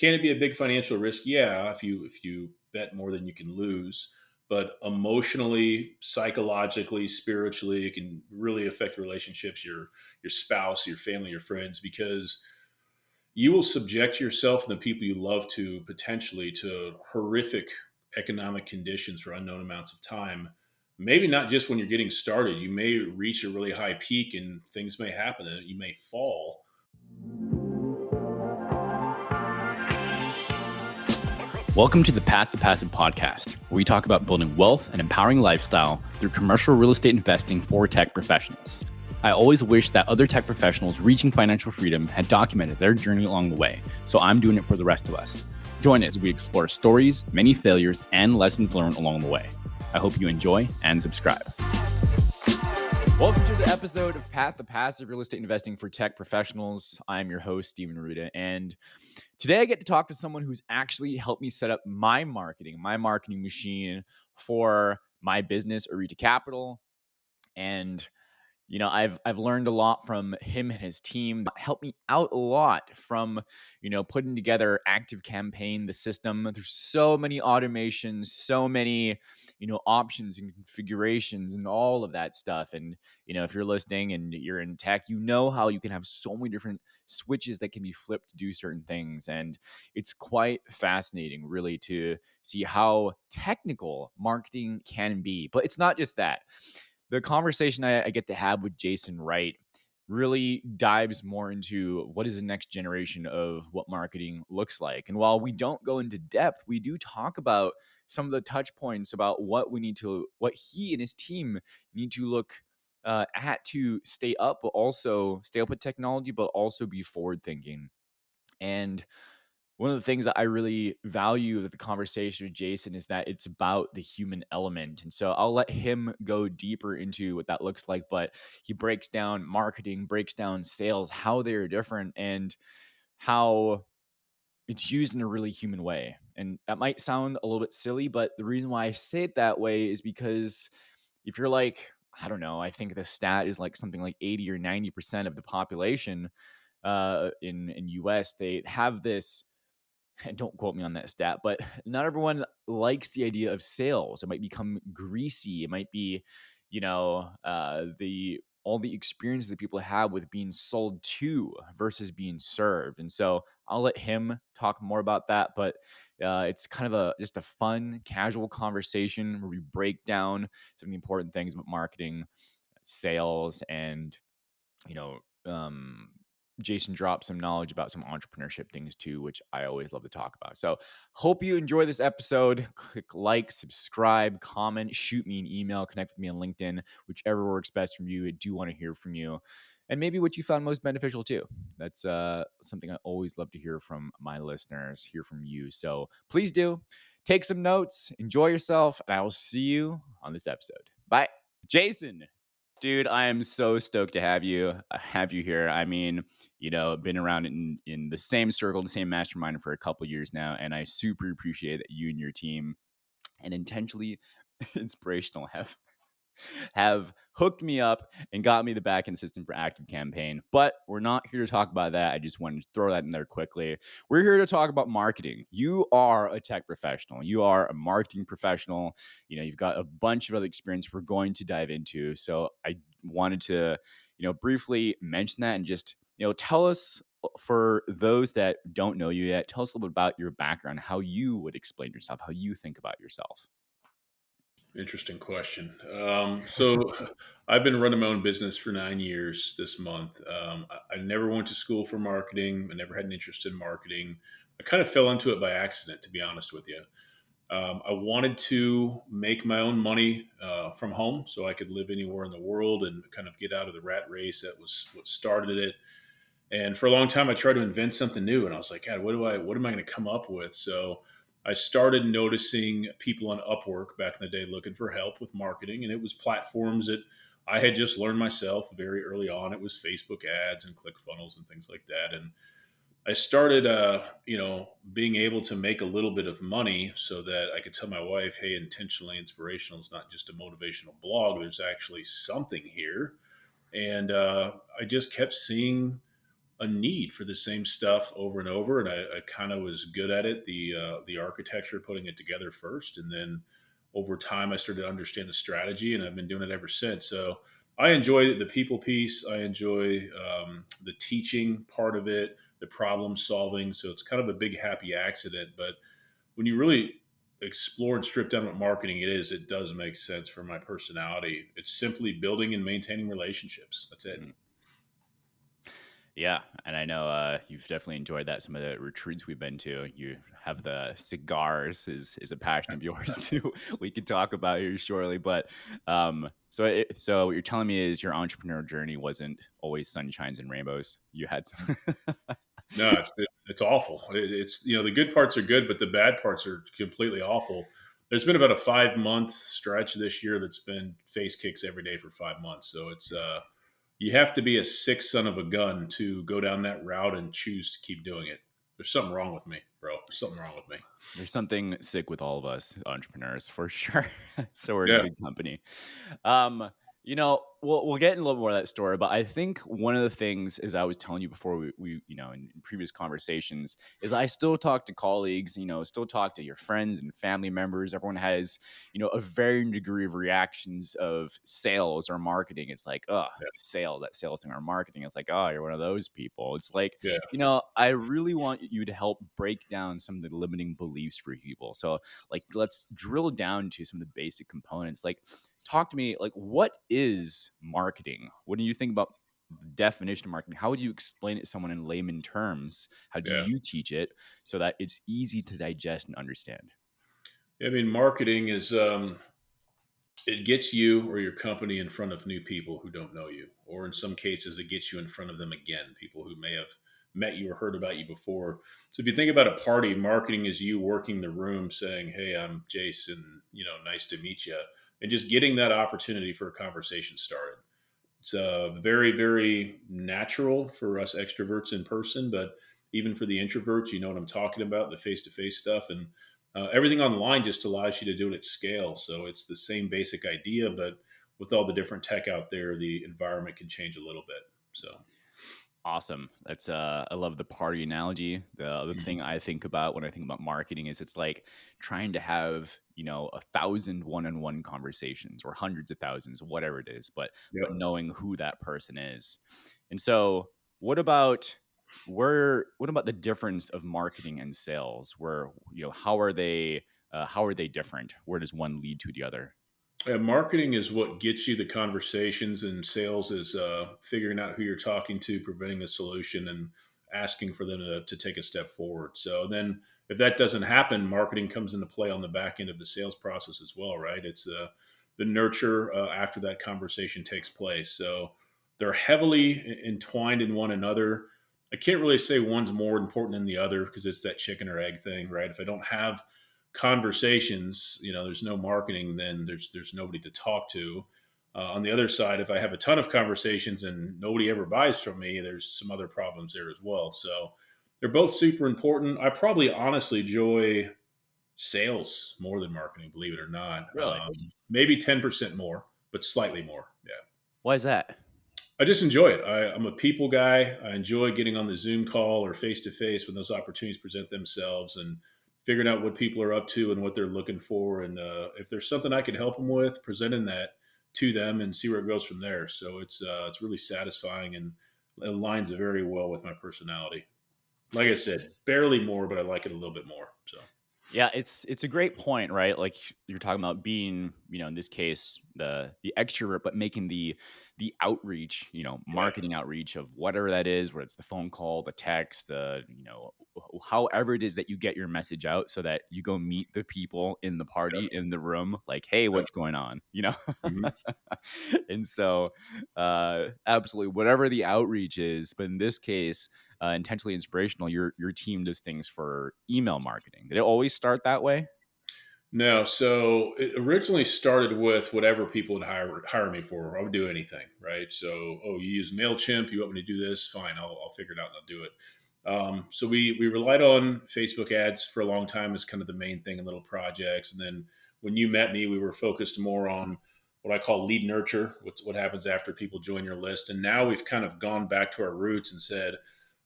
Can it be a big financial risk? Yeah, if you bet more than you can lose. But emotionally, psychologically, spiritually, it can really affect relationships, your spouse, your family, your friends, because you will subject yourself and the people you love to potentially to horrific economic conditions for unknown amounts of time. Maybe not just when you're getting started. You may reach a really high peak and things may happen and you may fall. Welcome to the Path to Passive podcast, where we talk about building wealth and empowering lifestyle through commercial real estate investing for tech professionals. I always wish that other tech professionals reaching financial freedom had documented their journey along the way, so I'm doing it for the rest of us. Join us as we explore stories, many failures, and lessons learned along the way. I hope you enjoy and subscribe. Welcome to the episode of Path to Passive Real Estate Investing for Tech Professionals. I'm your host, Steven Arita, and today I get to talk to someone who's actually helped me set up my marketing machine for my business, Arita Capital. And I've learned a lot from him and his team. Helped me out a lot from, putting together ActiveCampaign, the system. There's so many automations, so many, options and configurations and all of that stuff. And, if you're listening and you're in tech, you know how you can have so many different switches that can be flipped to do certain things. And it's quite fascinating, really, to see how technical marketing can be. But it's not just that. The conversation I get to have with Jason Wright really dives more into what is the next generation of what marketing looks like. And while we don't go into depth, we do talk about some of the touch points about what he and his team need to look at to stay up, but also stay up with technology, but also be forward thinking. And one of the things that I really value with the conversation with Jason is that it's about the human element. And so I'll let him go deeper into what that looks like. But he breaks down marketing, breaks down sales, how they're different, and how it's used in a really human way. And that might sound a little bit silly, but the reason why I say it that way is because if you're like, I don't know, I think the stat is like something like 80 or 90% of the population in US, they have this, and don't quote me on that stat, but not everyone likes the idea of sales. It might become greasy. It might be, the all the experiences that people have with being sold to versus being served. And so I'll let him talk more about that. But it's kind of just a fun, casual conversation where we break down some of the important things about marketing, sales, and you know, um, Jason dropped some knowledge about some entrepreneurship things too, which I always love to talk about. So hope you enjoy this episode. Click like, subscribe, comment, shoot me an email, connect with me on LinkedIn, whichever works best from you. I do want to hear from you. And maybe what you found most beneficial too. That's something I always love to hear from my listeners, hear from you. So please do take some notes, enjoy yourself, and I will see you on this episode. Bye. Jason. Dude, I am so stoked to have you here. I mean, been around in the same circle, the same mastermind for a couple years now, and I super appreciate that you and your team and Intentionally Inspirational have hooked me up and got me the backend system for ActiveCampaign. But we're not here to talk about that. I just wanted to throw that in there quickly. We're here to talk about marketing. You are a tech professional. You are a marketing professional. You've got a bunch of other experience we're going to dive into. So I wanted to, briefly mention that and just, tell us, for those that don't know you yet, tell us a little bit about your background, how you would explain yourself, how you think about yourself. Interesting question. So I've been running my own business for 9 years this month. I never went to school for marketing. I never had an interest in marketing. I kind of fell into it by accident, to be honest with you. I wanted to make my own money from home so I could live anywhere in the world and kind of get out of the rat race. That was what started it. And for a long time, I tried to invent something new, and I was like, God, what am I going to come up with? So I started noticing people on Upwork back in the day looking for help with marketing, and it was platforms that I had just learned myself very early on. It was Facebook ads and ClickFunnels and things like that. And I started, being able to make a little bit of money so that I could tell my wife, hey, Intentionally Inspirational is not just a motivational blog. There's actually something here. And I just kept seeing a need for the same stuff over and over, and I kind of was good at it. The architecture, putting it together first, and then over time I started to understand the strategy, and I've been doing it ever since. So I enjoy the people piece. I enjoy the teaching part of it, the problem solving. So it's kind of a big happy accident. But when you really explore and strip down what marketing it is, it does make sense for my personality. It's simply building and maintaining relationships. That's it. Mm. Yeah, and I know you've definitely enjoyed that. Some of the retreats we've been to, you have the cigars is a passion of yours too. We could talk about here shortly, but so what you're telling me is your entrepreneur journey wasn't always sunshines and rainbows. You had some. No, it's awful. It's the good parts are good, but the bad parts are completely awful. There's been about a 5 month stretch this year that's been face kicks every day for 5 months. So it's you have to be a sick son of a gun to go down that route and choose to keep doing it. There's something wrong with me, bro. There's something wrong with me. There's something sick with all of us entrepreneurs for sure. So we're in Yeah, good company. Um, we'll get in a little more of that story, but I think one of the things, as I was telling you before, we in previous conversations, is I still talk to colleagues, still talk to your friends and family members. Everyone has, a varying degree of reactions of sales or marketing. It's like, oh, yeah, that sales thing or marketing. It's like, oh, you're one of those people. It's like, yeah, I really want you to help break down some of the limiting beliefs for people. So, like, let's drill down to some of the basic components. Like, talk to me, like, what is marketing? When you think about the definition of marketing, how would you explain it to someone in layman terms? How do yeah. you teach it so that it's easy to digest and understand? I mean, marketing is it gets you or your company in front of new people who don't know you, or in some cases, it gets you in front of them again, people who may have met you or heard about you before. So if you think about a party, marketing is you working the room, saying, "Hey, I'm Jason. Nice to meet you," and just getting that opportunity for a conversation started. It's very, very natural for us extroverts in person, but even for the introverts, you know what I'm talking about, the face to face stuff. And everything online just allows you to do it at scale. So it's the same basic idea, but with all the different tech out there, the environment can change a little bit. So, Awesome. That's I love the party analogy. The other mhm. thing I think about when I think about marketing is it's like trying to have, 1,000 one-on-one conversations or hundreds of thousands, whatever it is, but Yep. knowing who that person is. And so what about what about the difference of marketing and sales? Where, how are they different? Where does one lead to the other? Marketing is what gets you the conversations, and sales is figuring out who you're talking to, presenting the solution, and asking for them to take a step forward. So then, if that doesn't happen, marketing comes into play on the back end of the sales process as well, right? It's the nurture after that conversation takes place. So they're heavily entwined in one another. I can't really say one's more important than the other because it's that chicken or egg thing, right? If I don't have conversations, there's no marketing, then there's nobody to talk to. On the other side, if I have a ton of conversations and nobody ever buys from me, there's some other problems there as well. So they're both super important. I probably honestly enjoy sales more than marketing, believe it or not. Really? Maybe 10% more, but slightly more. Yeah. Why is that? I just enjoy it. I'm a people guy. I enjoy getting on the Zoom call or face to face when those opportunities present themselves, and figuring out what people are up to and what they're looking for. And if there's something I can help them with, presenting that to them and see where it goes from there. So it's really satisfying and aligns very well with my personality. Like I said, barely more, but I like it a little bit more. So Yeah, it's a great point, right? Like you're talking about being, in this case, the extrovert, but making the outreach, yeah, marketing outreach of whatever that is, whether it's the phone call, the text, however it is that you get your message out so that you go meet the people in the yeah, party, in the room, like, hey, yeah. what's going on? Mhm. And so absolutely whatever the outreach is, but in this case, intentionally inspirational, your team does things for email marketing. Did it always start that way? No, so it originally started with whatever people would hire me for. I would do anything, right? So, oh, you use Mailchimp, you want me to do this? Fine, I'll figure it out and I'll do it. So we relied on Facebook ads for a long time as kind of the main thing in little projects, and then when you met me, we were focused more on what I call lead nurture. What happens after people join your list, and now we've kind of gone back to our roots and said,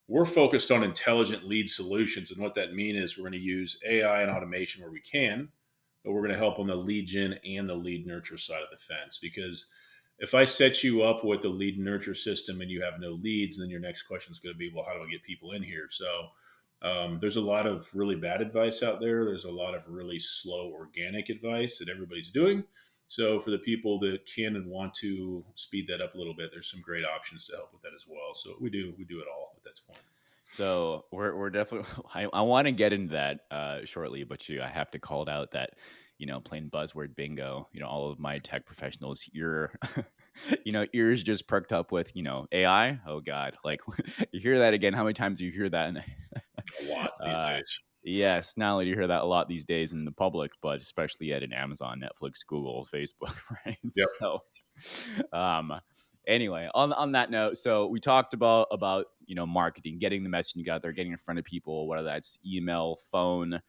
We're focused on intelligent lead solutions. And what that means is we're going to use AI and automation where we can, but we're going to help on the lead gen and the lead nurture side of the fence. Because if I set you up with a lead nurture system and you have no leads, then your next question is going to be, well, how do I get people in here? So there's a lot of really bad advice out there. There's a lot of really slow organic advice that everybody's doing. So for the people that can and want to speed that up a little bit, there's some great options to help with that as well. So we do it all at this point. So we're definitely. I want to get into that shortly, but I have to call it out that playing buzzword bingo. All of my tech professionals, ears just perked up with AI. Oh God, like you hear that again. How many times do you hear that? A lot these uh, days. yes, not only do you hear that a lot these days in the public, but especially at an Amazon, Netflix, Google, Facebook, right? Yep. So, um, anyway, on that note, so we talked about marketing, getting the messaging out there, getting in front of people, whether that's email, phone,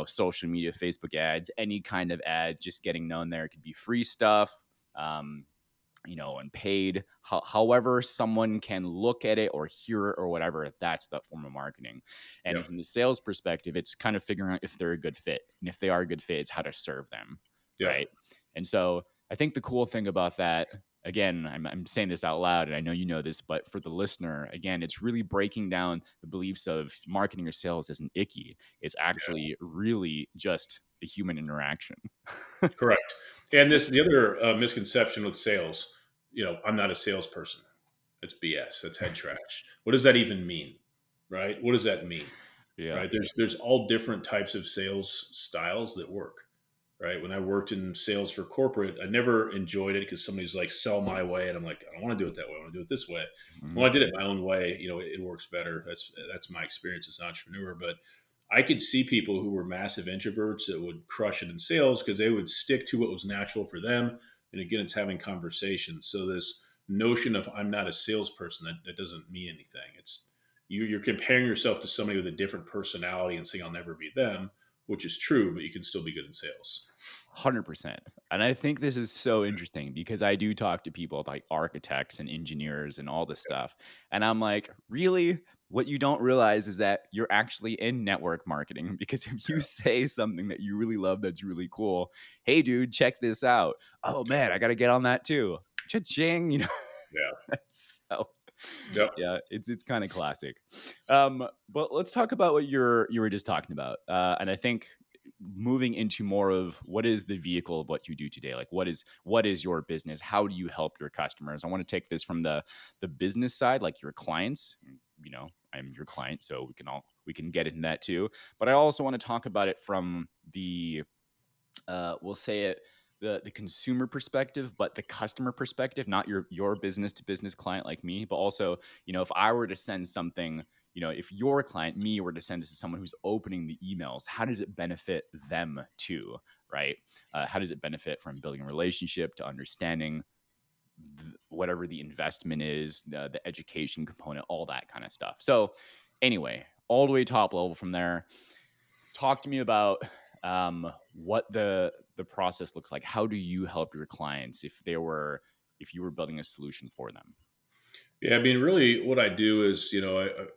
social media, Facebook ads, any kind of ad, just getting known there. It could be free stuff. Um, and paid. However, someone can look at it or hear it or whatever, that's that form of marketing. And Yep. from the sales perspective, it's kind of figuring out if they're a good fit. And if they are a good fit, it's how to serve them. Yep. Right. And so I think the cool thing about that, again, I'm saying this out loud and I know you know this, but for the listener, again, it's really breaking down the beliefs of marketing or sales as an icky. It's Yeah. actually really just a human interaction. Correct. And this the other misconception with sales. I'm not a salesperson. That's BS. That's head trash. What does that even mean? Right? What does that mean? Yeah. Right? There's all different types of sales styles that work. Right? When I worked in sales for corporate, I never enjoyed it because somebody's like, sell my way, and I'm like, I don't want to do it that way. I want to do it this way. When Mhm. I did it my own way, it works better. That's my experience as an entrepreneur. But I could see people who were massive introverts that would crush it in sales because they would stick to what was natural for them. And again, it's having conversations. So this notion of I'm not a salesperson, that doesn't mean anything. It's you're comparing yourself to somebody with a different personality and saying I'll never be them, which is true, but you can still be good in sales. 100%. And I think this is so interesting because I do talk to people like architects and engineers and all this stuff. And I'm like, really? What you don't realize is that you're actually in network marketing because if you say something that you really love that's really cool, hey, dude, check this out. Oh, man, I got to get on that too. Cha-ching. Yeah. So Yep. yeah, it's kind of classic. But let's talk about what you were just talking about. And I think moving into more of what is the vehicle of what you do today, like what is your business, how do you help your customers? I want to take this from the business side, like your clients. I'm your client, so we can get into that too, but I also want to talk about it from the we'll say it, the consumer perspective, but the customer perspective, not your business to business client like me, but also, if I were to send something, if your client, me, were to send it to someone who's opening the emails, how does it benefit them too, right? How does it benefit from building a relationship to understanding whatever the investment is, the education component, all that kind of stuff. So anyway, all the way top level from there, talk to me about what the process looks like. How do you help your clients if you were building a solution for them? Yeah, I mean, really, what I do is,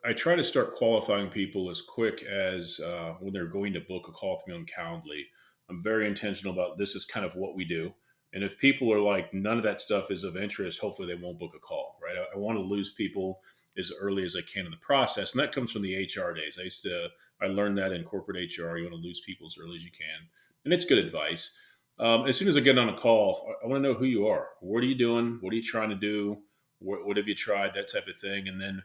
I try to start qualifying people as quick as when they're going to book a call with me on Calendly. I'm very intentional about this is kind of what we do. And if people are like, none of that stuff is of interest, hopefully they won't book a call, right? I want to lose people as early as I can in the process. And that comes from the HR days. I learned that in corporate HR. You want to lose people as early as you can. And it's good advice. As soon as I get on a call, I want to know who you are. What are you doing? What are you trying to do? What have you tried? That type of thing. And then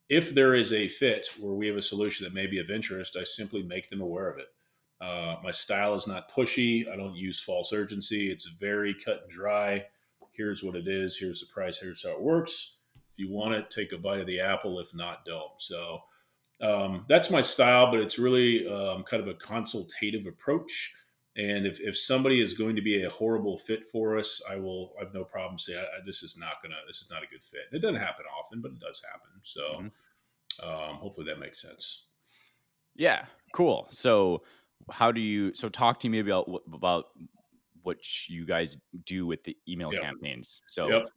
if there is a fit where we have a solution that may be of interest, I simply make them aware of it. My style is not pushy. I don't use false urgency. It's very cut and dry. Here's what it is. Here's the price. Here's how it works. If you want it, take a bite of the apple. If not, don't. So that's my style, but it's really kind of a consultative approach. And if somebody is going to be a horrible fit for us, I have no problem saying this is not a good fit. It doesn't happen often, but it does happen. So Mhm. hopefully that makes sense. Yeah, cool. So talk to me about what you guys do with the email Yep. campaigns. So Yep.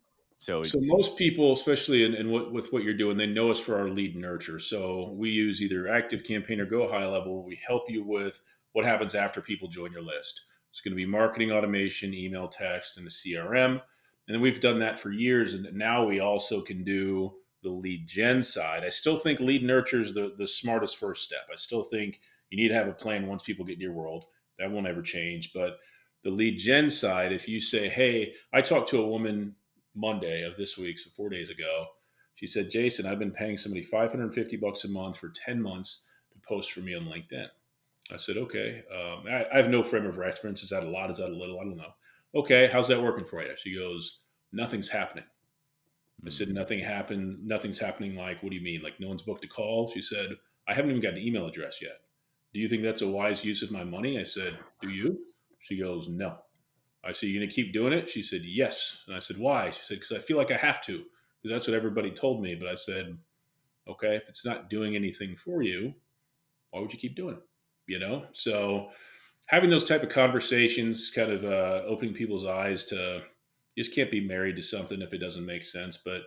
So, So most people, especially in with what you're doing, they know us for our lead nurture. So we use either ActiveCampaign or Go High Level. We help you with what happens after people join your list. It's going to be marketing automation, email, text, and the CRM. And then we've done that for years, and now we also can do the lead gen side. I still think lead nurture is the smartest first step. I still think you need to have a plan once people get in your world. That won't ever change. But the lead gen side, if you say, hey, I talked to a woman Monday of this week, so 4 days ago. She said, Jason, I've been paying somebody $550 a month for 10 months to post for me on LinkedIn. I said, okay. I have no frame of reference. Is that a lot? Is that a little? I don't know. Okay. How's that working for you? She goes, nothing's happening. I mm, said, nothing happened. Nothing's happening. Like, what do you mean? Like, no one's booked a call? She said, I haven't even got an email address yet. Do you think that's a wise use of my money? I said, do you? She goes, no. I said, you going to keep doing it? She said, yes. And I said, why? She said, because I feel like I have to, because that's what everybody told me. But I said, okay, if it's not doing anything for you, why would you keep doing it? So having those type of conversations, kind of opening people's eyes to, you just can't be married to something if it doesn't make sense. But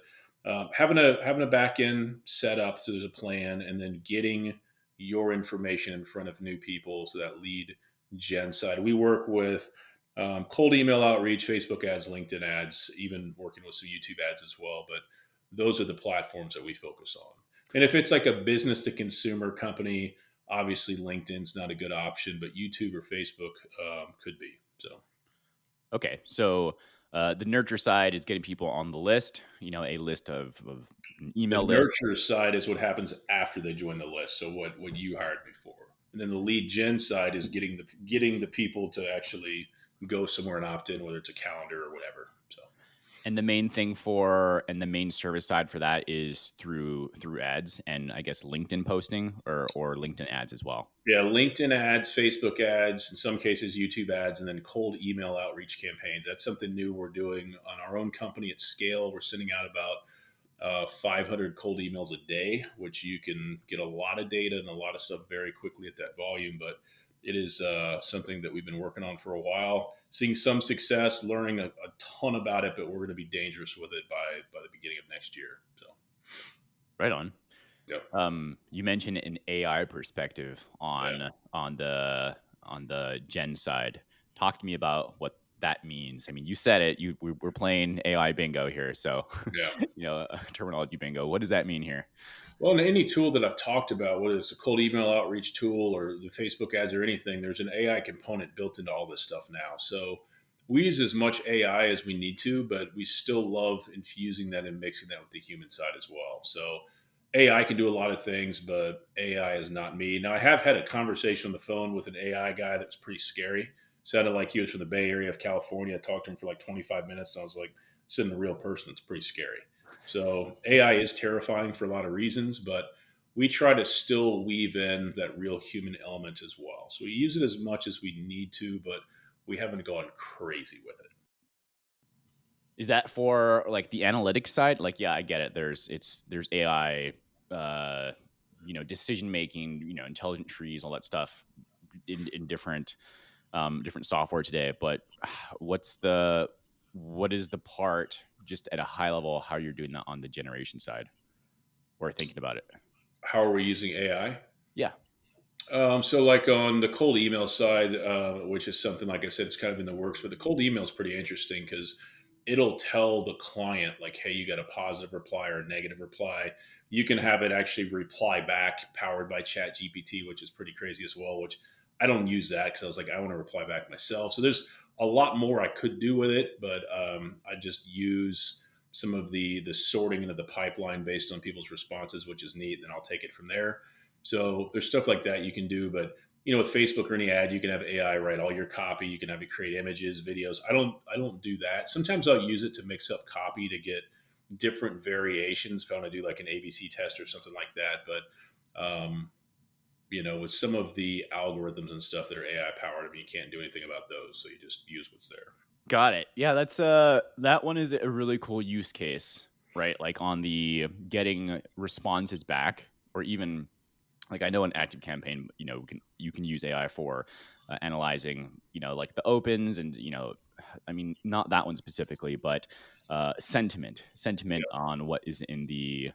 having a back end set up so there's a plan, and then getting your information in front of new people, so that lead gen side. We work with cold email outreach, Facebook ads, LinkedIn ads, even working with some YouTube ads as well. But those are the platforms that we focus on. And if it's like a business to consumer company, obviously LinkedIn's not a good option, but YouTube or Facebook could be. So okay. So, the nurture side is getting people on the list, a list of an the email list. nurture side is what happens after they join the list. So what you hired me for, and then the lead gen side is getting the people to actually go somewhere and opt in, whether it's a calendar or whatever. So And the main service side for that is through ads and I guess LinkedIn posting or LinkedIn ads as well. yeah, LinkedIn ads, Facebook ads, in some cases YouTube ads, and then cold email outreach campaigns. That's something new we're doing on our own company at scale. We're sending out about 500 cold emails a day, which you can get a lot of data and a lot of stuff very quickly at that volume. But it is something that we've been working on for a while, seeing some success, learning a ton about it, but we're going to be dangerous with it by the beginning of next year. So, Right on. yeah, You mentioned an AI perspective yeah, on the gen side. Talk to me about what that means. I mean, you said it. We're playing AI bingo here, so yeah. terminology bingo. What does that mean here? Well, in any tool that I've talked about, whether it's a cold email outreach tool or the Facebook ads or anything, there's an AI component built into all this stuff now. So we use as much AI as we need to, but we still love infusing that and mixing that with the human side as well. So AI can do a lot of things, but AI is not me. Now, I have had a conversation on the phone with an AI guy that was pretty scary. Sounded like he was from the Bay Area of California. I talked to him for like 25 minutes, and I was like, sitting a real person. It's pretty scary. So AI is terrifying for a lot of reasons, but we try to still weave in that real human element as well. So we use it as much as we need to, but we haven't gone crazy with it. Is that for like the analytics side? Like, yeah, I get it. There's AI, uh, decision making, intelligent trees, all that stuff in different software today. But what is the part just at a high level how you're doing that on the generation side or thinking about it? How are we using AI? Yeah. So, like on the cold email side, which is something like I said, it's kind of in the works. But the cold email is pretty interesting because it'll tell the client like, "Hey, you got a positive reply or a negative reply." You can have it actually reply back, powered by Chat GPT, which is pretty crazy as well. Which I don't use that because I was like, I want to reply back myself. So there's a lot more I could do with it, but I just use some of the sorting into the pipeline based on people's responses, which is neat. Then I'll take it from there. So there's stuff like that you can do, but with Facebook or any ad, you can have AI write all your copy. You can have it create images, videos. I don't do that. Sometimes I'll use it to mix up copy to get different variations. If I want to do like an ABC test or something like that, but with some of the algorithms and stuff that are AI powered, I mean, you can't do anything about those, so you just use what's there. Got it. Yeah, that one is a really cool use case, right? Like on the getting responses back, or even like I know an active campaign, you can use AI for analyzing, like the opens and I mean not that one specifically, but sentiment on what is in the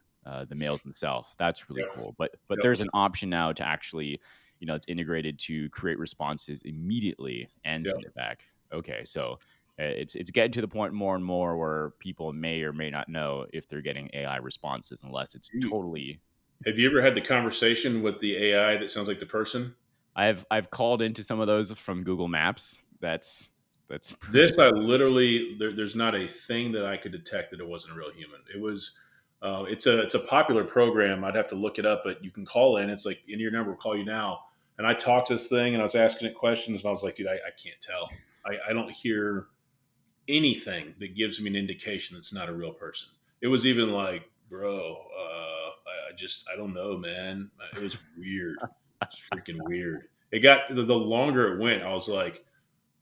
mails themselves. That's really Yep. cool. But Yep. there's an option now to actually, it's integrated to create responses immediately and Yep. send it back. Okay, so it's getting to the point more and more where people may or may not know if they're getting AI responses unless it's You- totally. Have you ever had the conversation with the AI that sounds like the person? I've called into some of those from Google Maps. That's This I literally there's not a thing that I could detect that it wasn't a real human. It was it's a popular program. I'd have to look it up, but you can call in. It's like in your number, we'll call you now. And I talked to this thing and I was asking it questions and I was like, dude, I can't tell. I don't hear anything that gives me an indication that's not a real person. It was even like, bro, I don't know, man. It was weird. It's freaking weird. It got the longer it went, I was like,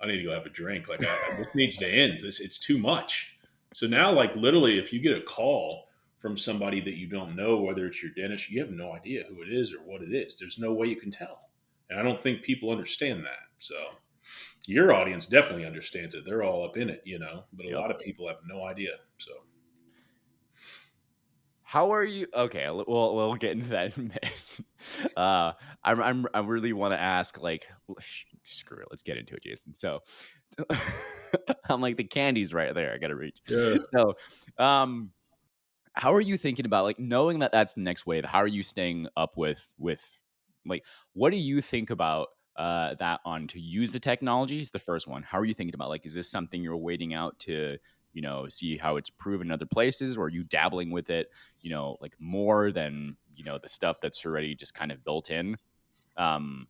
I need to go have a drink. Like, this needs to end. It's too much. So now, like, literally, if you get a call from somebody that you don't know, whether it's your dentist, you have no idea who it is or what it is. There's no way you can tell. And I don't think people understand that. So your audience definitely understands it. They're all up in it, but a Yep. lot of people have no idea. So How are you? Okay, we'll get into that in a minute. I really want to ask, like, screw it, let's get into it, Jason. So, I'm like the candy's right there. I gotta reach. yeah, So, um, how are you thinking about, like, knowing that that's the next wave? How are you staying up with like, what do you think about that on to use the technology is the first one. How are you thinking about, like, is this something you're waiting out to, see how it's proven in other places, or are you dabbling with it, like more than, the stuff that's already just kind of built in? Um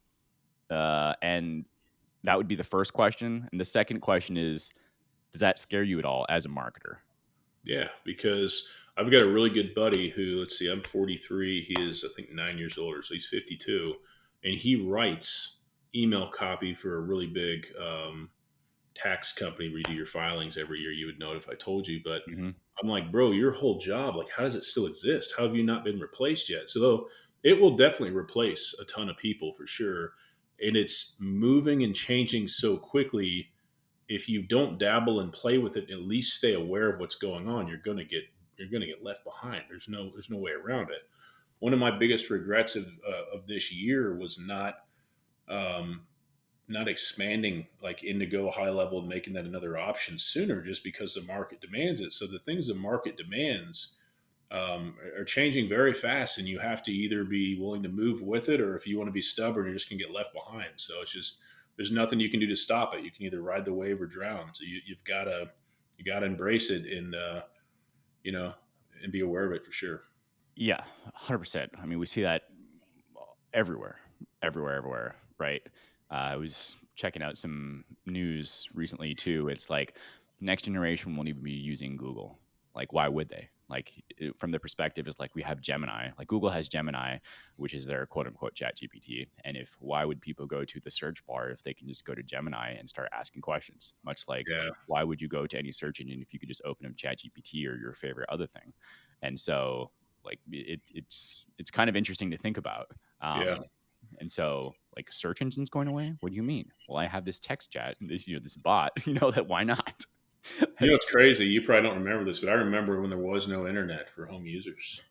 and that would be the first question. And the second question is, does that scare you at all as a marketer? yeah, because I've got a really good buddy who, let's see, I'm 43. He is, I think, 9 years older, so he's 52, and he writes email copy for a really big tax company. Redo your filings every year. You would know it if I told you, but Hmm. I'm like, bro, your whole job, like, how does it still exist? How have you not been replaced yet? So though it will definitely replace a ton of people for sure, and it's moving and changing so quickly. If you don't dabble and play with it, at least stay aware of what's going on, you're gonna get left behind. There's no way around it. One of my biggest regrets of this year was um, not expanding like Indigo high level and making that another option sooner, just because the market demands it. So the things the market demands are changing very fast, and you have to either be willing to move with it, or if you want to be stubborn, you're just gonna get left behind. So it's just there's nothing you can do to stop it. You can either ride the wave or drown. So you gotta embrace it and you know and be aware of it for sure. Yeah, 100%. I mean, we see that everywhere, everywhere, right? I was checking out some news recently too. It's like next generation won't even be using Google. Like, why would they? Like, from the perspective, is like we have Gemini. Like, Google has Gemini, which is their quote unquote Chat GPT. And if why would people go to the search bar if they can just go to Gemini and start asking questions? Much like, Yeah, why would you go to any search engine if you could just open up Chat GPT or your favorite other thing? And so, like, it's kind of interesting to think about. yeah. And so, like, search engines going away? What do you mean? Well, I have this text chat, this bot. That why not? You know, That's it's crazy. You probably don't remember this, but I remember when there was no internet for home users.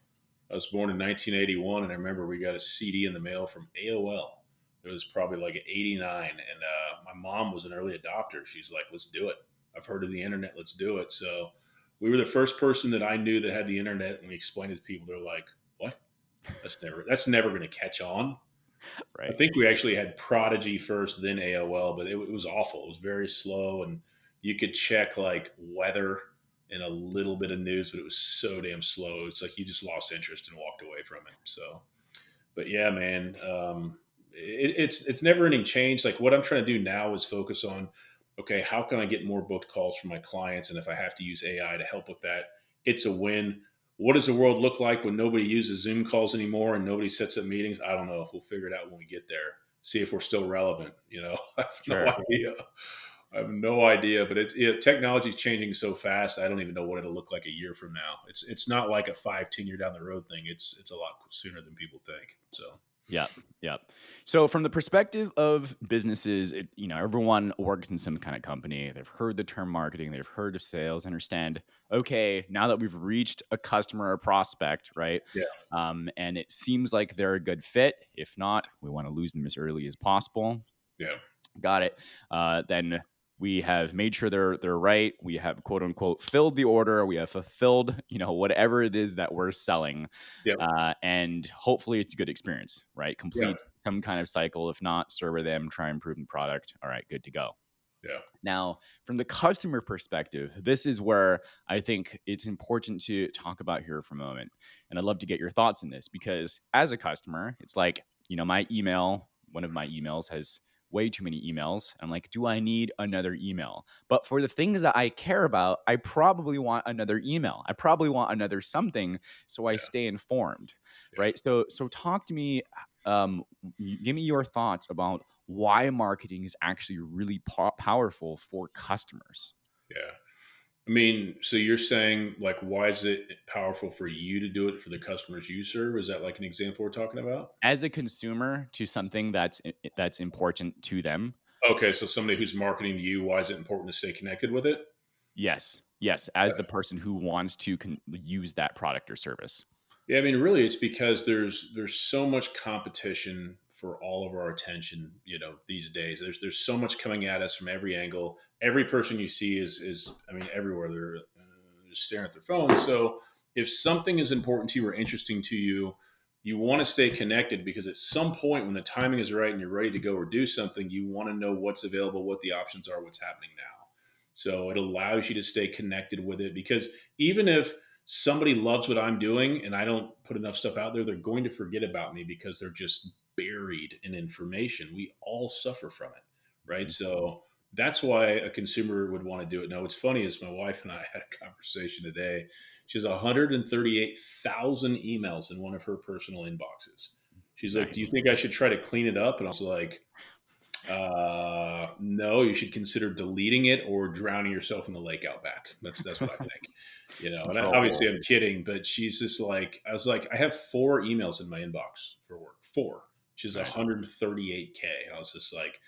I was born in 1981, and I remember we got a CD in the mail from AOL. It was probably like 89, and my mom was an early adopter. She's like, "Let's do it. I've heard of the internet. Let's do it." So we were the first person that I knew that had the internet, and we explained it to people. They're like, "What? That's never going to catch on." I right. think we actually had Prodigy first, then AOL, but it was awful. It was very slow, and you could check like weather and a little bit of news, but it was so damn slow. It's like you just lost interest and walked away from it. So, but yeah, man, it's never ending change. Like what I'm trying to do now is focus on, okay, how can I get more booked calls from my clients, and if I have to use AI to help with that, it's a win. What does the world look like when nobody uses Zoom calls anymore and nobody sets up meetings? I don't know. We'll figure it out when we get there. See if we're still relevant. I have no Sure. idea. I have no idea, but technology is changing so fast. I don't even know what it'll look like a year from now. It's not like a 5, 10 year down the road thing. It's a lot sooner than people think. So Yep, yep. So from the perspective of businesses, everyone works in some kind of company. They've heard the term marketing, they've heard of sales, understand, okay, now that we've reached a customer or prospect, right? Yeah, And it seems like they're a good fit. If not, we want to lose them as early as possible. yeah, Got it. Then we have made sure they're right. We have quote unquote filled the order. We have fulfilled, whatever it is that we're selling, yep, and hopefully it's a good experience, right? yeah, Complete some kind of cycle. If not, serve them, try and improve the product. All right, good to go. yeah, Now, from the customer perspective, this is where I think it's important to talk about here for a moment. And I'd love to get your thoughts on this because as a customer, it's like, my email, one of my emails has way too many emails. I'm like, do I need another email? But for the things that I care about, I probably want another email. I probably want another something so I yeah, stay informed, yeah, right? So talk to me, give me your thoughts about why marketing is actually really powerful for customers. yeah. I mean, so you're saying like, why is it powerful for you to do it for the customers you serve? Is that like an example we're talking about? As a consumer to something that's important to them, Okay, so somebody who's marketing to you, why is it important to stay connected with it? yes, yes, as the person who wants to use that product or service. Yeah, I mean, really, it's because there's so much competition for all of our attention. These days, there's so much coming at us from every angle. Every person you see is I mean, everywhere they're just staring at their phone. So if something is important to you or interesting to you, you want to stay connected because at some point when the timing is right and you're ready to go or do something, you want to know what's available, what the options are, what's happening now. So it allows you to stay connected with it because even if somebody loves what I'm doing and I don't put enough stuff out there, they're going to forget about me because they're just buried in information. We all suffer from it, right? Mhm. So that's why a consumer would want to do it. Now, what's funny is my wife and I had a conversation today. She has 138,000 emails in one of her personal inboxes. She's like, "Do you Nice. think I should try to clean it up?" And I was like, no, you should consider deleting it or drowning yourself in the lake out back. That's what I think. And obviously Control. I'm kidding, but she's just like, I was like, I have 4 emails in my inbox for work, four. She's Nice. 138K. And I was just like,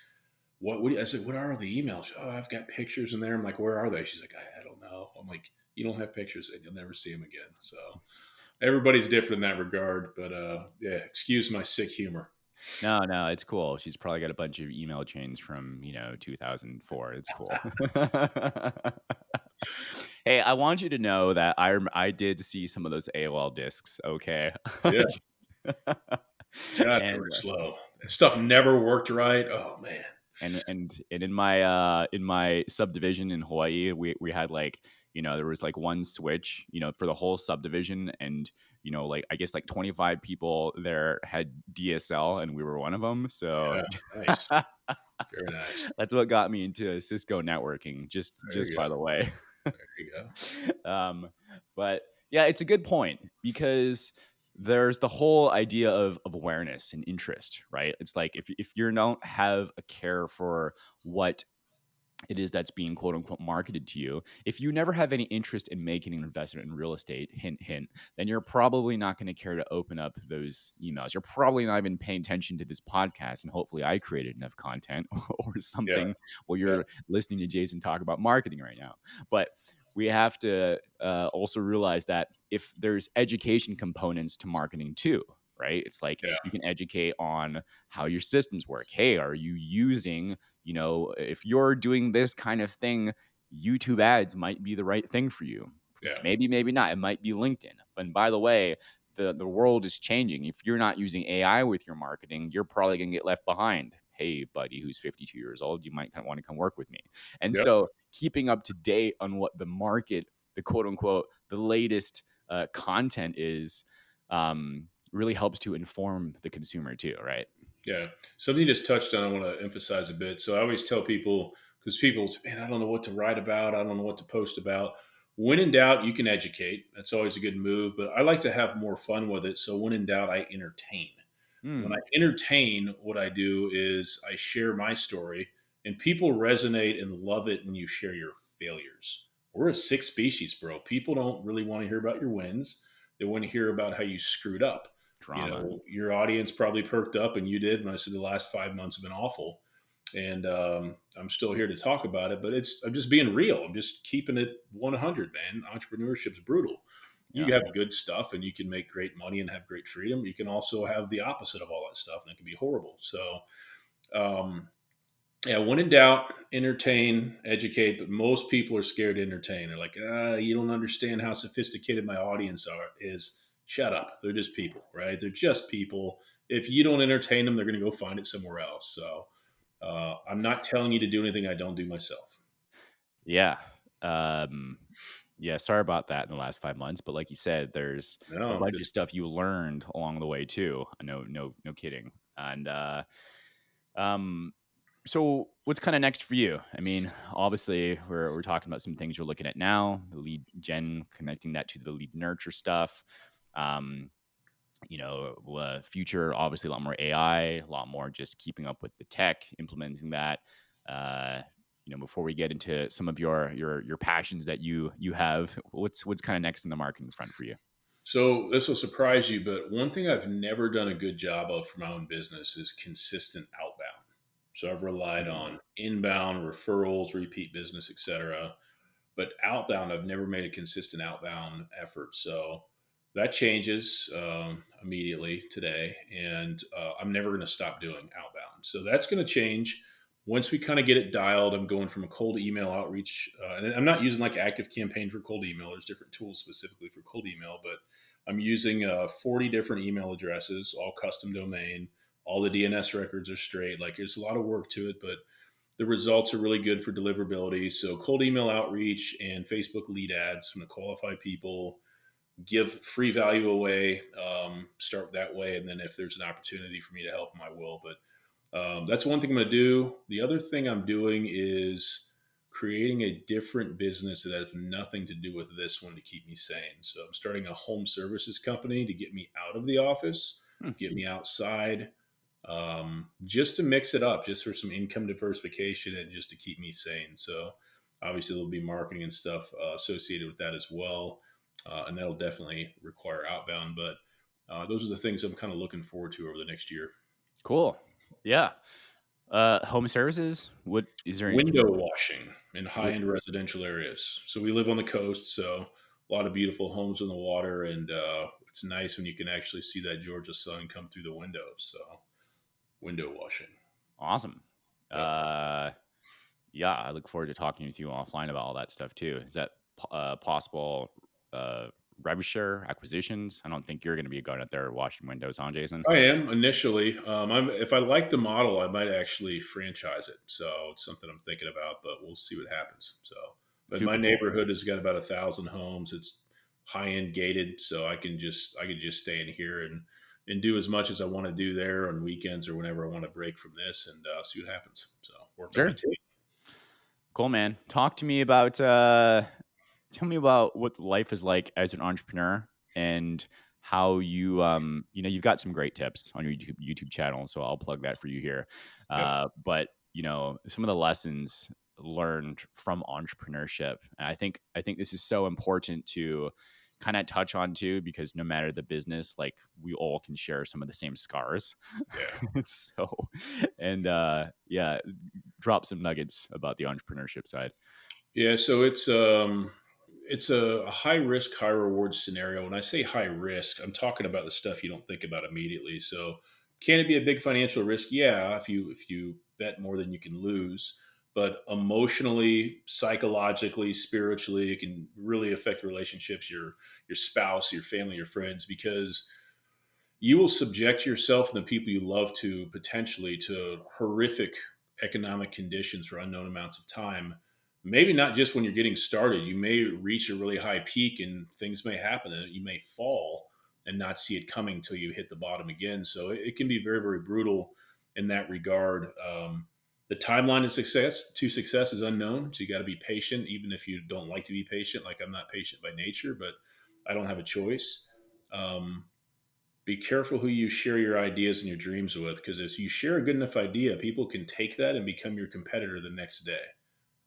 I said, what are the emails? Oh, I've got pictures in there. I'm like, where are they? She's like, I don't know. I'm like, you don't have pictures and you'll never see them again. So everybody's different in that regard, but yeah, excuse my sick humor. No, no, it's cool. She's probably got a bunch of email chains from, 2004. It's cool. Hey, I want you to know that I did see some of those AOL discs, okay? Yeah. God, they And were slow. Stuff never worked right. Oh man. and in my subdivision in Hawaii, we had like, there was like one switch, for the whole subdivision, and like I guess like 25 people there had DSL, and we were one of them. So Yeah, nice. Very nice. that's what got me into Cisco networking. There Just you go. by the way. There you go. um, but yeah, it's a good point because there's the whole idea of awareness and interest, right? It's like if you don't have a care for what it is that's being quote unquote marketed to you, if you never have any interest in making an investment in real estate, hint, hint, then you're probably not going to care to open up those emails. You're probably not even paying attention to this podcast. And hopefully I created enough content or Yeah, something while yeah, you're listening to Jason talk about marketing right now. But we have to also realize that if there's education components to marketing too, right? It's like yeah, you can educate on how your systems work. Hey, are you using, if you're doing this kind of thing, YouTube ads might be the right thing for you. yeah, Maybe, maybe not. It might be LinkedIn. And by the way, the world is changing. If you're not using AI with your marketing, you're probably going to get left behind. Hey, buddy, who's 52 years old, you might kind of want to come work with me. And yep, so, keeping up to date on what the market, the quote unquote, the latest content is, really helps to inform the consumer too, right? yeah. Something you just touched on, I want to emphasize a bit. So I always tell people because people say, man, I don't know what to write about. I don't know what to post about. When in doubt, you can educate. That's always a good move. But I like to have more fun with it. So when in doubt, I entertain. When I Hmm. entertain, what I do is I share my story, and people resonate and love it when you share your failures. We're a sick species, bro. People don't really want to hear about your wins. They want to hear about how you screwed up. Drama. Your audience probably perked up, and you did when I said the last 5 months have been awful. And I'm still here to talk about it, but I'm just being real. I'm just keeping it 100, man. Entrepreneurship's brutal. You Yeah. have good stuff and you can make great money and have great freedom. You can also have the opposite of all that stuff, and it can be horrible. So, um, yeah, when in doubt, entertain, educate. But most people are scared to entertain. They're like, you don't understand how sophisticated my audience is. Shut up. They're just people, right? They're just people. If you don't entertain them, they're going to go find it somewhere else. So I'm not telling you to do anything I don't do myself. Yeah. Um, yeah, sorry about that in the last 5 months, but like you said, there's a No, bunch of just stuff you learned along the way too. No kidding. And um, so what's kind of next for you? I mean, obviously we're talking about some things you're looking at now, the lead gen, connecting that to the lead nurture stuff. Um, future, obviously a lot more AI, a lot more just keeping up with the tech, implementing that. Uh, before we get into some of your passions that you have, what's kind of next in the marketing front for you? so this will surprise you, but one thing I've never done a good job of for my own business is consistent outbound. So I've relied Mm. on inbound referrals, repeat business, etc. But outbound, I've never made a consistent outbound effort. So that changes immediately today, and I'm never going to stop doing outbound. So that's going to change once we kind of get it dialed. I'm going from a cold email outreach, and I'm not using like ActiveCampaign for cold email. There's different tools specifically for cold email, but I'm using 40 different email addresses, all custom domain. All the DNS records are straight. Like there's a lot of work to it, but the results are really good for deliverability. So cold email outreach and Facebook lead ads from the qualified people, give free value away, start that way. And then if there's an opportunity for me to help them, I will. But that's one thing I'm going to do. The other thing I'm doing is creating a different business that has nothing to do with this one to keep me sane. So I'm starting a home services company to get me out of the office, Hmm. get me outside, just to mix it up, just for some income diversification and just to keep me sane. So obviously there'll be marketing and stuff associated with that as well, and that'll definitely require outbound. But those are the things I'm kind of looking forward to over the next year. Cool. Yeah. Home services. What is there? Window washing in high What, end residential areas. So we live on the coast, so a lot of beautiful homes on the water, and it's nice when you can actually see that Georgia sun come through the windows. So window washing. awesome. Yep. Uh, yeah, I look forward to talking with you offline about all that stuff too. Is that possible? Rev share acquisitions. I don't think you're going to be going out there washing windows, huh, Jason? I am initially. If I like the model, I might actually franchise it. So it's something I'm thinking about, but we'll see what happens. So, but my Super cool. neighborhood has got about 1,000 homes. It's high end gated, so I could just stay in here and do as much as I want to do there on weekends or whenever I want to break from this and see what happens. So work with my Sure. team. Cool, man. Talk to me about tell me about what life is like as an entrepreneur and how you've got some great tips on your YouTube channel, so I'll plug that for you here. Yep. But some of the lessons learned from entrepreneurship. And I think this is so important to kind of touch on too, because no matter the business, like we all can share some of the same scars. Yeah. So, and yeah, drop some nuggets about the entrepreneurship side. Yeah, so it's a high risk, high reward scenario. When I say high risk, I'm talking about the stuff you don't think about immediately. So can it be a big financial risk? Yeah, if you bet more than you can lose. But emotionally, psychologically, spiritually, it can really affect relationships, your spouse, your family, your friends, because you will subject yourself and the people you love to potentially to horrific economic conditions for unknown amounts of time. Maybe not just when you're getting started. You may reach a really high peak and things may happen and you may fall and not see it coming until you hit the bottom again. So it can be very, very brutal in that regard. The timeline to success is unknown. So you got to be patient, even if you don't like to be patient. Like I'm not patient by nature, but I don't have a choice. Um, be careful who you share your ideas and your dreams with, because if you share a good enough idea, people can take that and become your competitor the next day.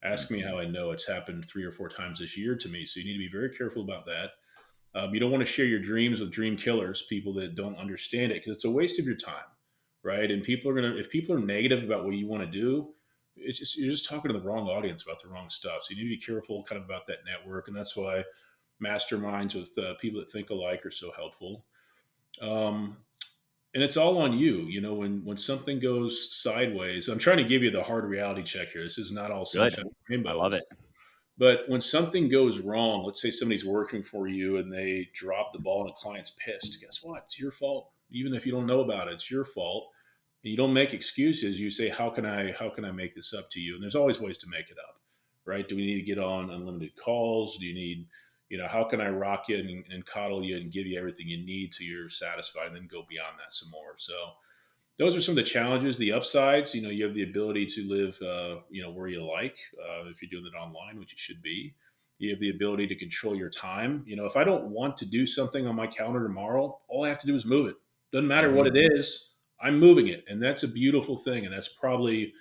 Ask me Mhm. how I know. It's happened 3 or 4 times this year to me. So you need to be very careful about that. You don't want to share your dreams with dream killers, people that don't understand it, because it's a waste of your time, right? And people are gonna, if people are negative about what you want to do, it's just, you're just talking to the wrong audience about the wrong stuff. So you need to be careful, kind of, about that network, and that's why masterminds with people that think alike are so helpful. Um, and it's all on you. You know, when something goes sideways, I'm trying to give you the hard reality check here. This is not all Good. sunshine and I love rainbows. it. But when something goes wrong, let's say somebody's working for you and they drop the ball and the client's pissed. Guess what? It's your fault. Even if you don't know about it, it's your fault. And you don't make excuses. You say, how can I make this up to you? And there's always ways to make it up, right? Do we need to get on unlimited calls? Do you need, how can I rock you and coddle you and give you everything you need till you're satisfied, and then go beyond that some more? So those are some of the challenges. The upsides, you have the ability to live, where you like, if you're doing it online, which you should be. You have the ability to control your time. If I don't want to do something on my calendar tomorrow, all I have to do is move it. Doesn't matter what Mhm. it is, I'm moving it. And that's a beautiful thing. And that's probably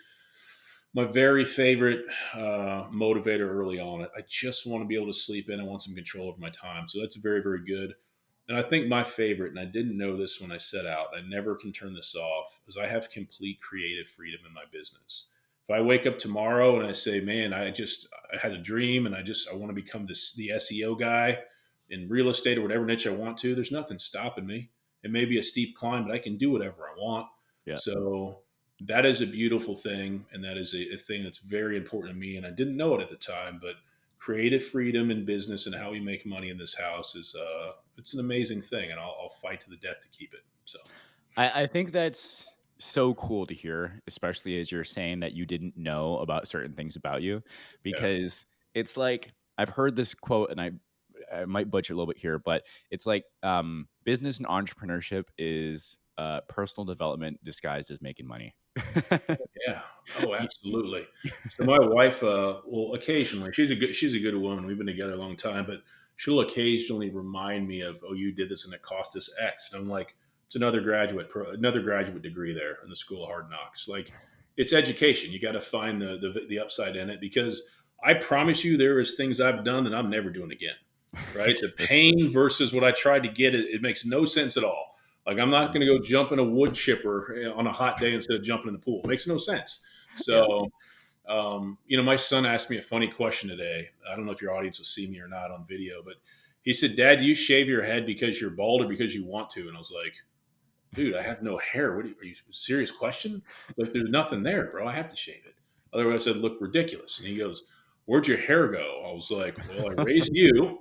my very favorite motivator early on. I just want to be able to sleep in. I want some control over my time. So that's very, very good. And I think my favorite, and I didn't know this when I set out, I never can turn this off, is I have complete creative freedom in my business. If I wake up tomorrow and I say, man, I had a dream and I want to become the SEO guy in real estate or whatever niche I want to, there's nothing stopping me. It may be a steep climb, but I can do whatever I want. Yeah. So that is a beautiful thing. And that is a thing that's very important to me. And I didn't know it at the time, but creative freedom in business and how we make money in this house is it's an amazing thing, and I'll fight to the death to keep it. So I think that's so cool to hear, especially as you're saying that you didn't know about certain things about you, yeah, because it's like I've heard this quote, and I might butcher a little bit here, but it's like business and entrepreneurship is personal development disguised as making money. yeah, oh, Y- absolutely. So my wife, will occasionally, she's a good woman. We've been together a long time, but she'll occasionally remind me of, oh, you did this and it cost us X, and I'm like, it's another graduate degree there in the School of Hard Knocks. Like, it's education. You got to find the upside in it, because I promise you, there is things I've done that I'm never doing again. Right, the Sure. pain versus what I tried to get, it makes no sense at all. Like, I'm not going to go jump in a wood chipper on a hot day instead of jumping in the pool. It makes no sense. Yeah. So, my son asked me a funny question today. I don't know if your audience will see me or not on video, but he said, "Dad, do you shave your head because you're bald or because you want to?" And I was like, "Dude, I have no hair. Are you serious question? Like, there's nothing there, bro. I have to shave it. Otherwise, I'd look ridiculous." And he goes, "Where'd your hair go?" I was like, "Well, I raised you."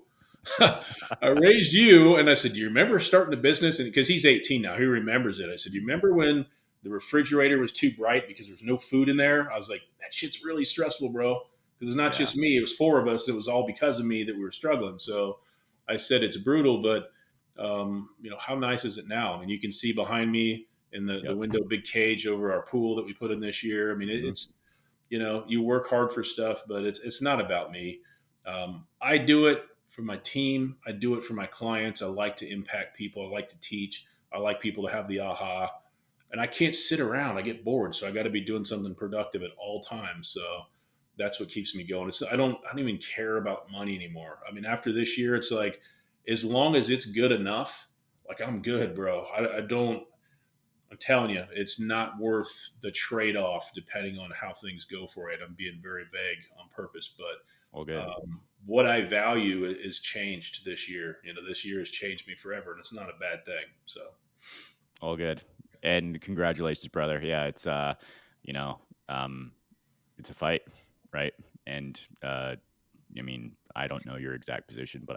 I raised you. And I said, "Do you remember starting the business?" And because he's 18 now, he remembers it. I said, "Do you remember when the refrigerator was too bright because there's no food in there?" I was like, "That shit's really stressful, bro. Because it's not Yeah. just me. It was four of us. It was all because of me that we were struggling." So I said, it's brutal, but how nice is it now? I mean, you can see behind me in the Yep. window, big cage over our pool that we put in this year. I mean, Mhm. it's, you work hard for stuff, but it's not about me. I do it for my team. I do it for my clients. I like to impact people. I like to teach. I like people to have the aha. And I can't sit around. I get bored, so I got to be doing something productive at all times. So that's what keeps me going. I don't even care about money anymore. I mean, after this year, it's like, as long as it's good enough, like, I'm good, bro. I don't. I'm telling you, it's not worth the trade off depending on how things go for it. I'm being very vague on purpose, All but good. what I value is changed this year. This year has changed me forever, and it's not a bad thing. So, All good. And congratulations, brother. Yeah, you know, um, it's a fight, right? And I mean, I don't know your exact position, but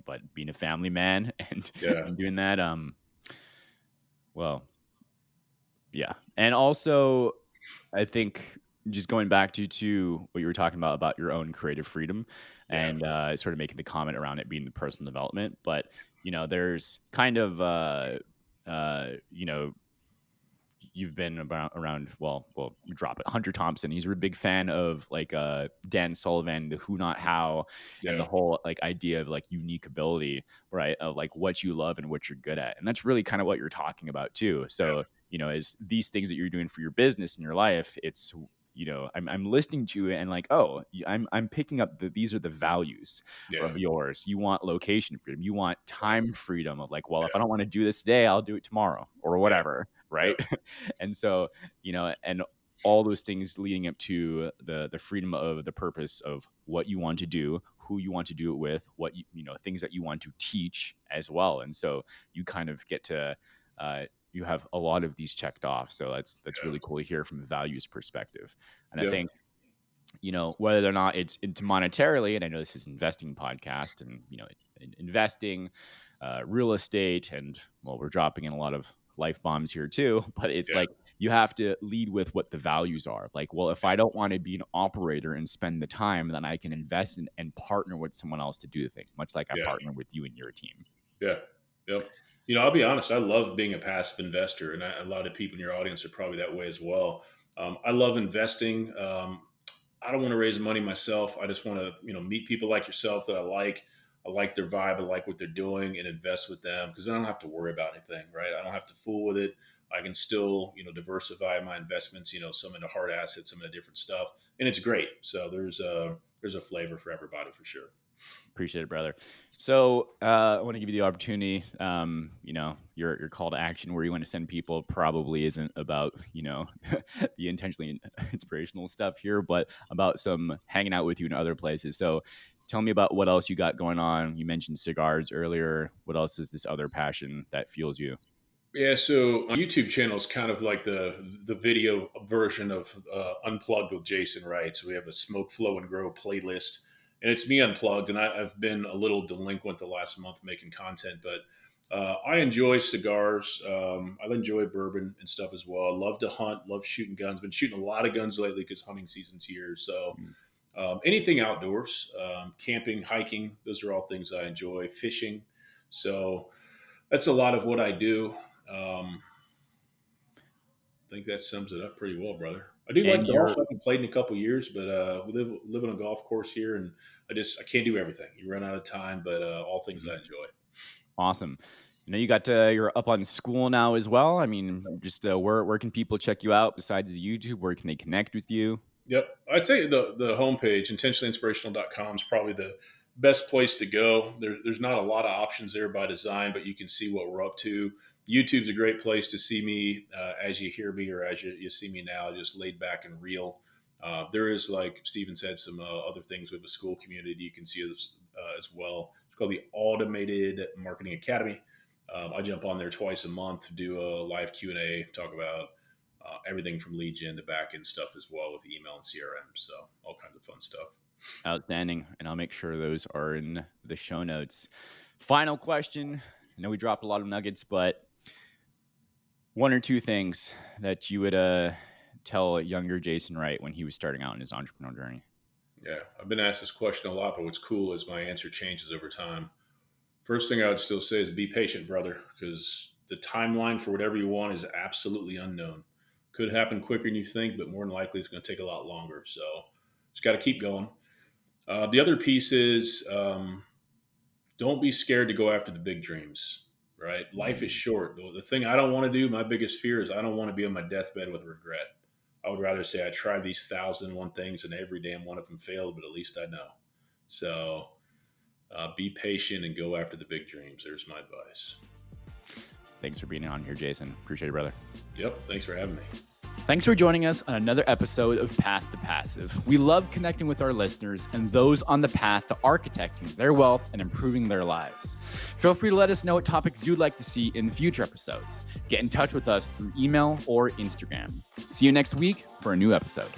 but being a family man and yeah, and doing that, well, yeah. And also, I think just going back to what you were talking about your own creative freedom, yeah, and sort of making the comment around it being the personal development, but there's kind of you know you've been around, well, drop it, Hunter Thompson. He's a big fan of like Dan Sullivan, the who not how, and the yeah, whole like idea of like unique ability, right? Of like what you love and what you're good at. And that's really kind of what you're talking about too. yeah, So, as these things that you're doing for your business and your life, it's I'm listening to it and like, oh, I'm picking up that these are the values Yeah. of yours. You want location freedom. You want Right. time freedom of like, well, if I Yeah. don't want to do this today, I'll do it tomorrow or Yeah. whatever. Right. Yep. And so, and all those things leading up to the freedom of the purpose of what you want to do, who you want to do it with, what things that you want to teach as well. And so you kind of get to you have a lot of these checked off. So that's Yeah. really cool to hear from a values perspective. And I Yep. think whether or not it's into monetarily, and I know this is investing podcast, and investing, real estate, and well, we're dropping in a lot of life bombs here too. But it's Yeah. like you have to lead with what the values are. Like, well, if I don't want to be an operator and spend the time, then I can invest in and partner with someone else to do the thing, much like I Yeah. partner with you and your team. Yeah. Yep. I'll be honest. I love being a passive investor, and a lot of people in your audience are probably that way as well. I love investing. I don't want to raise money myself. I just want to, meet people like yourself that I like. I like their vibe. I like what they're doing, and invest with them because then I don't have to worry about anything, right? I don't have to fool with it. I can still, diversify my investments. Some into hard assets, some into different stuff, and it's great. So there's a flavor for everybody for sure. Appreciate it, brother. So I want to give you the opportunity. Your call to action where you want to send people probably isn't about the intentionally inspirational stuff here, but about some hanging out with you in other places. So tell me about what else you got going on. You mentioned cigars earlier. What else is this other passion that fuels you? Yeah, so my YouTube channel is kind of like the video version of Unplugged with Jason Wright. So we have a Smoke, Flow, and Grow playlist, and it's me unplugged. And I've been a little delinquent the last month making content, but I enjoy cigars. I enjoy bourbon and stuff as well. I love to hunt, love shooting guns. Been shooting a lot of guns lately because hunting season's here. So Mm. anything outdoors, camping, hiking, those are all things I enjoy. Fishing, so that's a lot of what I do. I think that sums it up pretty well, brother. I do like And golf. you're I haven't played in a couple years, but we live on a golf course here, and I can't do everything. You run out of time, but all things I enjoy. awesome. You're up on school now as well. I mean, just where can people check you out besides the YouTube? Where can they connect with you? Yep. I'd say the homepage, intentionallyinspirational.com, is probably the best place to go. There's not a lot of options there by design, but you can see what we're up to. YouTube's a great place to see me as you hear me or as you see me now, just laid back and real. There is, like Steven said, some other things with the school community you can see as well. It's called the Automated Marketing Academy. I jump on there twice a month, do a live Q&A, talk about everything from lead gen to back end stuff as well with email and CRM. So all kinds of fun stuff. Outstanding. And I'll make sure those are in the show notes. Final question. I know we dropped a lot of nuggets, but one or two things that you would tell younger Jason Wright when he was starting out in his entrepreneurial journey. Yeah, I've been asked this question a lot, but what's cool is my answer changes over time. First thing I would still say is be patient, brother, because the timeline for whatever you want is absolutely unknown. Could happen quicker than you think, but more than likely it's going to take a lot longer. So just got to keep going. The other piece is don't be scared to go after the big dreams, right? Life is Mm. short. The thing I don't want to do, my biggest fear is I don't want to be on my deathbed with regret. I would rather say I tried these 1,001 things and every damn one of them failed, but at least I know. So be patient and go after the big dreams. There's my advice. Thanks for being on here, Jason. Appreciate it, brother. Yep. Thanks for having me. Thanks for joining us on another episode of Path to Passive. We love connecting with our listeners and those on the path to architecting their wealth and improving their lives. Feel free to let us know what topics you'd like to see in future episodes. Get in touch with us through email or Instagram. See you next week for a new episode.